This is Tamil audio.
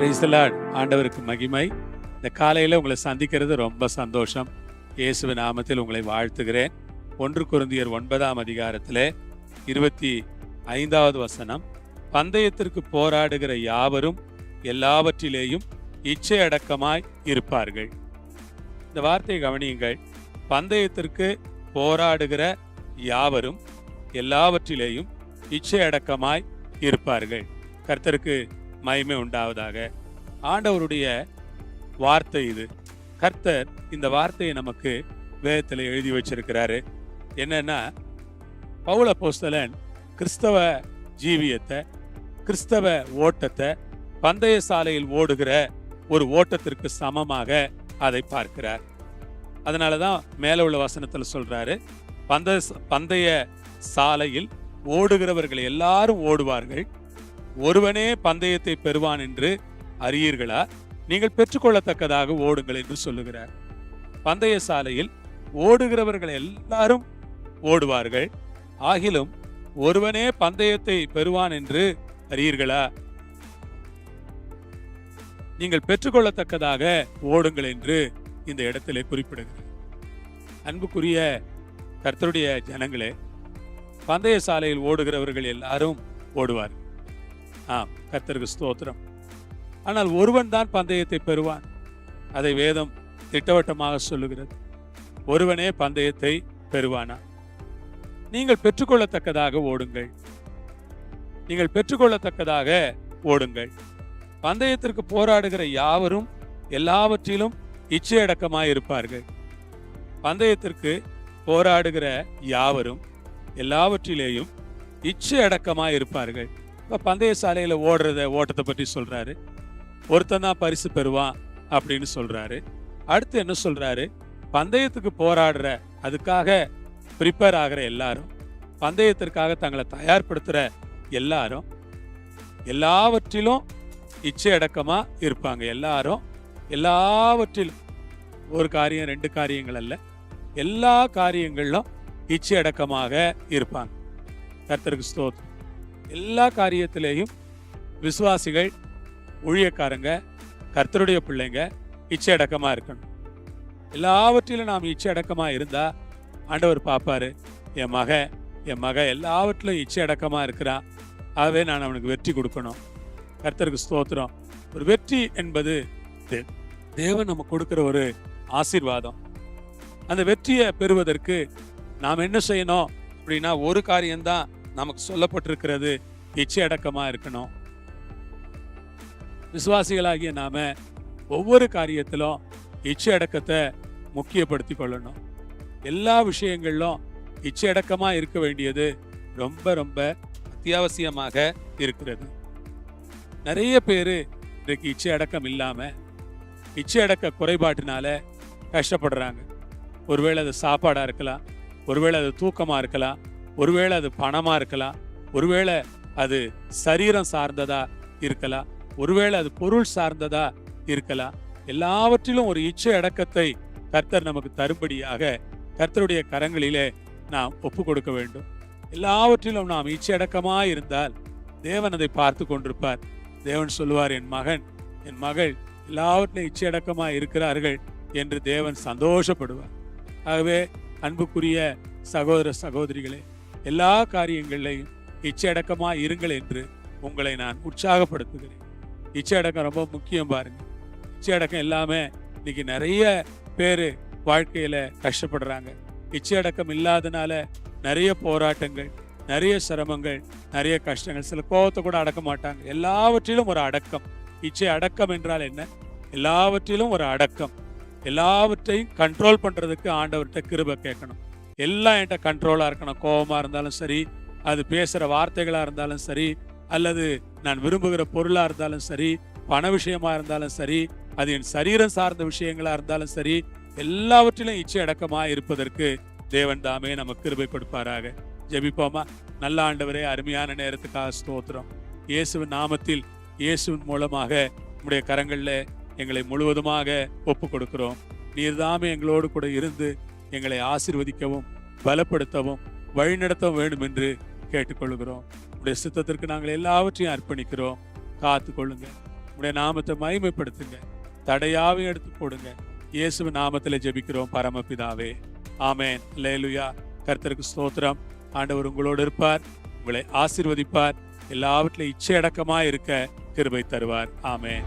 Praise the Lord. ஆண்டவருக்கு மகிமை. இந்த காலையில் உங்களை சந்திக்கிறது ரொம்ப சந்தோஷம். இயேசுவின் நாமத்தில் உங்களை வாழ்த்துகிறேன். 1 கொரிந்தியர் 9ஆம் அதிகாரத்திலே 25வது வசனம், பந்தயத்திற்கு போராடுகிற யாவரும் எல்லாவற்றிலேயும் இச்சையடக்கமாய் இருப்பார்கள். இந்த வார்த்தையை கவனியுங்கள். பந்தயத்திற்கு போராடுகிற யாவரும் எல்லாவற்றிலேயும் இச்சையடக்கமாய் இருப்பார்கள். கர்த்தருக்கு மகிமை உண்டாவதாக. ஆண்டவருடைய வார்த்தை இது. கர்த்தர் இந்த வார்த்தையை நமக்கு வேதத்தில் எழுதி வச்சிருக்கிறாரு. என்னன்னா, பவுல் அப்போஸ்தலன் கிறிஸ்தவ ஜீவியத்தை, கிறிஸ்தவ ஓட்டத்தை பந்தய சாலையில் ஓடுகிற ஒரு ஓட்டத்திற்கு சமமாக அதை பார்க்கிறார். அதனாலதான் மேல உள்ள வசனத்தில் சொல்றாரு, பந்தய சாலையில் ஓடுகிறவர்கள் எல்லாரும் ஓடுவார்கள், ஒருவனே பந்தயத்தை பெறுவான் என்று அறியீர்களா? நீங்கள் பெற்றுக்கொள்ளத்தக்கதாக ஓடுங்கள் என்று சொல்லுகிறார். பந்தய சாலையில் ஓடுகிறவர்கள் எல்லாரும் ஓடுவார்கள், ஆகிலும் ஒருவனே பந்தயத்தை பெறுவான் என்று அறியீர்களா? நீங்கள் பெற்றுக்கொள்ளத்தக்கதாக ஓடுங்கள் என்று இந்த இடத்திலே குறிப்பிடுகிறார். அன்புக்குரிய கர்த்தருடைய ஜனங்களே, பந்தய சாலையில் ஓடுகிறவர்கள் எல்லாரும் ஓடுவார். கர்த்தருக்கு ஸ்தோத்திரம். ஆனால் ஒருவன் தான் பந்தயத்தை பெறுவான். அதை வேதம் திட்டவட்டமாக சொல்லுகிறது. ஒருவனே பந்தயத்தை பெறுவானா? நீங்கள் பெற்றுக்கொள்ளத்தக்கதாக ஓடுங்கள், நீங்கள் பெற்றுக்கொள்ளத்தக்கதாக ஓடுங்கள். பந்தயத்திற்கு போராடுகிற யாவரும் எல்லாவற்றிலும் இச்சையடக்கமாய் இருப்பார்கள். பந்தயத்திற்கு போராடுகிற யாவரும் எல்லாவற்றிலேயும் இச்சையடக்கமாய் இருப்பார்கள். இப்போ பந்தய சாலையில் ஓட்டத்தை பற்றி சொல்றாரு. ஒருத்தன் தான் பரிசு பெறுவான் அப்படின்னு சொல்றாரு. அடுத்து என்ன சொல்றாரு? பந்தயத்துக்கு போராடுற, அதுக்காக ப்ரிப்பேர் ஆகிற எல்லாரும், பந்தயத்திற்காக தங்களை தயார்படுத்துற எல்லாரும் எல்லாவற்றிலும் இச்சையடக்கமா இருப்பாங்க. எல்லாரும் எல்லாவற்றிலும், ஒரு காரியம் ரெண்டு காரியங்கள் அல்ல, எல்லா காரியங்களிலும் இச்சையடக்கமாக இருப்பாங்க. கர்த்தருக்கு ஸ்தோத்திரம். எல்லா காரியத்திலேயும் விசுவாசிகள், ஊழியக்காரங்க, கர்த்தருடைய பிள்ளைங்க இச்சையடக்கமா இருக்கணும். எல்லாவற்றிலும் நாம் இச்சையடக்கமா இருந்தா ஆண்டவர் பார்ப்பாரு, என் மக எல்லாவற்றிலும் இச்சையடக்கமா இருக்கிறான், ஆகவே நான் அவனுக்கு வெற்றி கொடுக்கணும். கர்த்தருக்கு ஸ்தோத்திரம். ஒரு வெற்றி என்பது தேவன் நம்ம கொடுக்கிற ஒரு ஆசீர்வாதம். அந்த வெற்றியை பெறுவதற்கு நாம் என்ன செய்யணும் அப்படின்னா, ஒரு காரியம்தான் நமக்கு சொல்லப்பட்டிருக்கிறது, இச்சையடக்கமா இருக்கணும். விசுவாசிகளாகிய நாம ஒவ்வொரு காரியத்திலும் இச்சையடக்கத்தை முக்கியப்படுத்தி கொள்ளணும். எல்லா விஷயங்களிலும் இச்சையடக்கமா இருக்க வேண்டியது ரொம்ப ரொம்ப அத்தியாவசியமாக இருக்கிறது. நிறைய பேரு இன்றைக்கு இச்சையடக்கம் இல்லாம, இச்சையடக்க குறைபாட்டினால கஷ்டப்படுறாங்க. ஒருவேளை அது சாப்பாடா இருக்கலாம், ஒருவேளை அது தூக்கமா இருக்கலாம், ஒருவேளை அது பணமா இருக்கலாம், ஒருவேளை அது சரீரம் சார்ந்ததா இருக்கலாம், ஒருவேளை அது பொருள் சார்ந்ததா இருக்கலாம். எல்லாவற்றிலும் ஒரு இச்சை அடக்கத்தை கர்த்தர் நமக்கு தரும்படியாக கர்த்தருடைய கரங்களிலே நாம் ஒப்பு கொடுக்க வேண்டும். எல்லாவற்றிலும் நாம் இச்சை அடக்கமா இருந்தால் தேவன் அதை பார்த்து கொண்டிருப்பார். தேவன் சொல்லுவார், என் மகன் என் மகள் எல்லாவற்றிலும் இச்சை அடக்கமா இருக்கிறார்கள் என்று தேவன் சந்தோஷப்படுவார். ஆகவே அன்புக்குரிய சகோதர சகோதரிகளே, எல்லா காரியங்களையும் இச்சையடக்கமா இருங்கள் என்று உங்களை நான் உற்சாகப்படுத்துகிறேன். இச்சையடக்கம் ரொம்ப முக்கியம். பாருங்க, இச்சையடக்கம் எல்லாமே இன்னைக்கு நிறைய பேரு வாழ்க்கையில கஷ்டப்படுறாங்க. இச்சையடக்கம் இல்லாதனால நிறைய போராட்டங்கள், நிறைய சிரமங்கள், நிறைய கஷ்டங்கள். சில கோபத்தை கூட அடக்க மாட்டாங்க. எல்லாவற்றிலும் ஒரு அடக்கம். இச்சை அடக்கம் என்றால் என்ன? எல்லாவற்றிலும் ஒரு அடக்கம். எல்லாவற்றையும் கண்ட்ரோல் பண்றதுக்கு ஆண்டவர்கிட்ட கிருபை கேட்கணும். எல்லாம் என்கிட்ட கண்ட்ரோலா இருக்கணும். கோபமா இருந்தாலும் சரி, அது பேசுற வார்த்தைகளா இருந்தாலும் சரி, அல்லது நான் விரும்புகிற பொருளா இருந்தாலும் சரி, பண விஷயமா இருந்தாலும் சரி, அது என் சரீரம் சார்ந்த விஷயங்களா இருந்தாலும் சரி, எல்லாவற்றிலும் இச்சை அடக்கமா இருப்பதற்கு தேவன் தாமே நமக்கு கிருபை கொடுப்பாராக. ஜெபிப்போமா. நல்ல ஆண்டவரே, அருமையான நேரத்துக்காக ஸ்தோத்திரம். இயேசுவின் நாமத்தில், இயேசுவின் மூலமாக நம்முடைய கரங்கள்ல எங்களை முழுவதுமாக ஒப்பு கொடுக்கிறோம். நீர்தாமே எங்களோடு கூட இருந்து எங்களை ஆசீர்வதிக்கவும் பலப்படுத்தவும் வழிநடத்த வேண்டும் என்று கேட்டுக்கொள்கிறோம். உடைய சித்தத்திற்கு நாங்கள் எல்லாவற்றையும் அர்ப்பணிக்கிறோம். காத்து கொள்ளுங்க. உடைய நாமத்தை மகிமைப்படுத்துங்க. தடையாவையும் எடுத்து போடுங்க. இயேசுவின் நாமத்தில் ஜெபிக்கிறோம் பரமபிதாவே, ஆமென். அல்லேலூயா. கர்த்தருக்கு ஸ்தோத்திரம். ஆண்டவர் உங்களோடு இருப்பார், உங்களை ஆசீர்வதிப்பார், எல்லாவற்றிலும் இச்சையடக்கமாய் இருக்க கிருபை தருவார். ஆமென்.